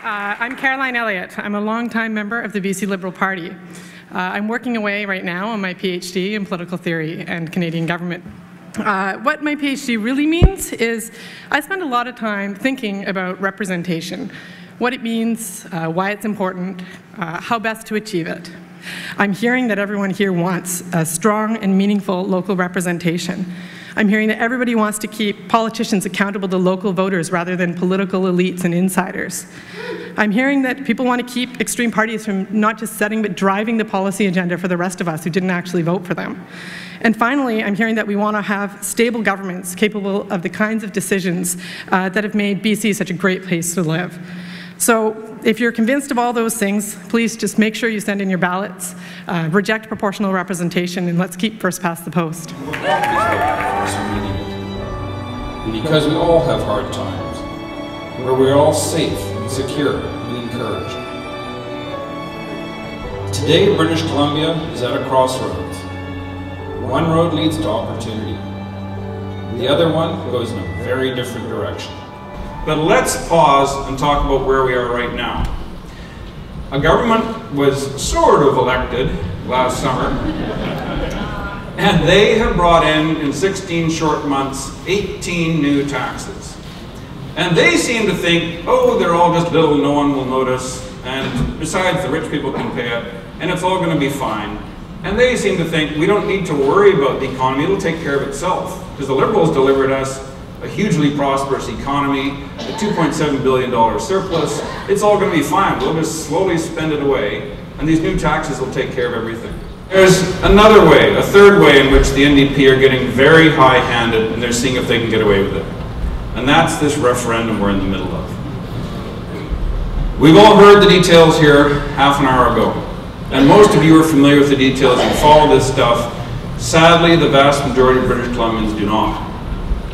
I'm Caroline Elliott. I'm a longtime member of the BC Liberal Party. I'm working away right now on my PhD in political theory and Canadian government. What my PhD really means is I spend a lot of time thinking about representation, what it means, why it's important, how best to achieve it. I'm hearing that everyone here wants a strong and meaningful local representation. I'm hearing that everybody wants to keep politicians accountable to local voters rather than political elites and insiders. I'm hearing that people want to keep extreme parties from not just setting but driving the policy agenda for the rest of us who didn't actually vote for them. And finally, I'm hearing that we want to have stable governments capable of the kinds of decisions that have made BC such a great place to live. So if you're convinced of all those things, please just make sure you send in your ballots, reject proportional representation, and let's keep first past the post. Because we all have hard times, where we're all safe and secure and encouraged. Today, British Columbia is at a crossroads. One road leads to opportunity. The other one goes in a very different direction. But let's pause and talk about where we are right now. A government was sort of elected last summer, and they have brought in 16 short months, 18 new taxes. And they seem to think, oh, they're all just little, no one will notice, and besides, the rich people can pay it, and it's all going to be fine. And they seem to think we don't need to worry about the economy, it'll take care of itself. Because the Liberals delivered us a hugely prosperous economy, a $2.7 billion surplus. It's all going to be fine. We'll just slowly spend it away, and these new taxes will take care of everything. There's another way, a third way in which the NDP are getting very high-handed, and they're seeing if they can get away with it. And that's this referendum we're in the middle of. We've all heard the details here half an hour ago. And most of you are familiar with the details and follow this stuff. Sadly, the vast majority of British Columbians do not.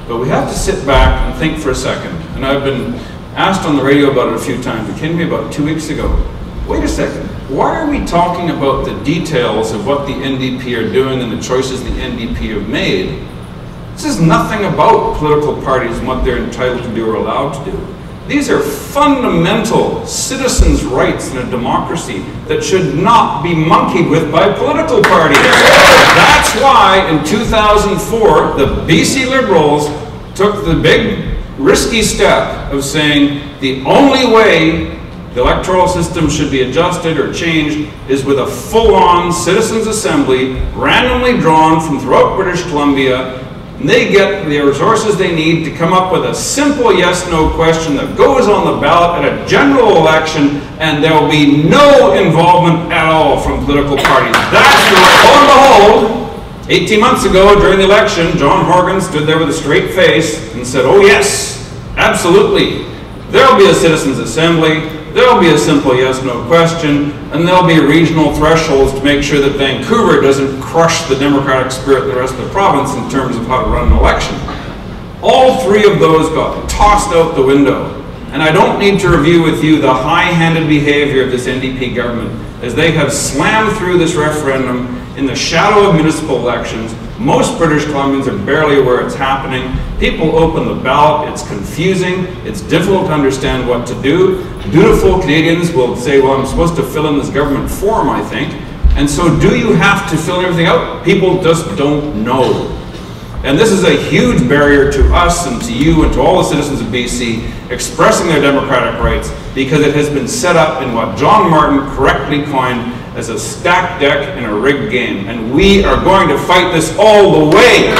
But we have to sit back and think for a second. And I've been asked on the radio about it a few times. It came to me about 2 weeks ago. Wait a second. Why are we talking about the details of what the NDP are doing and the choices the NDP have made? This is nothing about political parties and what they're entitled to do or allowed to do. These are fundamental citizens' rights in a democracy that should not be monkeyed with by political parties. That's why in 2004, the BC Liberals took the big, risky step of saying the only way the electoral system should be adjusted or changed is with a full-on citizens' assembly, randomly drawn from throughout British Columbia. And they get the resources they need to come up with a simple yes-no question that goes on the ballot at a general election, and there will be no involvement at all from political parties. That's the way. Lo and behold, 18 months ago during the election, John Horgan stood there with a straight face and said, oh yes, absolutely. There'll be a citizens' assembly, there'll be a simple yes-no question, and there'll be regional thresholds to make sure that Vancouver doesn't crush the democratic spirit of the rest of the province in terms of how to run an election. All three of those got tossed out the window. And I don't need to review with you the high-handed behavior of this NDP government as they have slammed through this referendum in the shadow of municipal elections. Most British Columbians are barely aware it's happening. People open the ballot, it's confusing, it's difficult to understand what to do. Dutiful Canadians will say, well, I'm supposed to fill in this government form, I think. And so do you have to fill everything out? People just don't know. And this is a huge barrier to us and to you and to all the citizens of BC expressing their democratic rights, because it has been set up in what John Martin correctly coined as a stacked deck in a rigged game. And we are going to fight this all the way.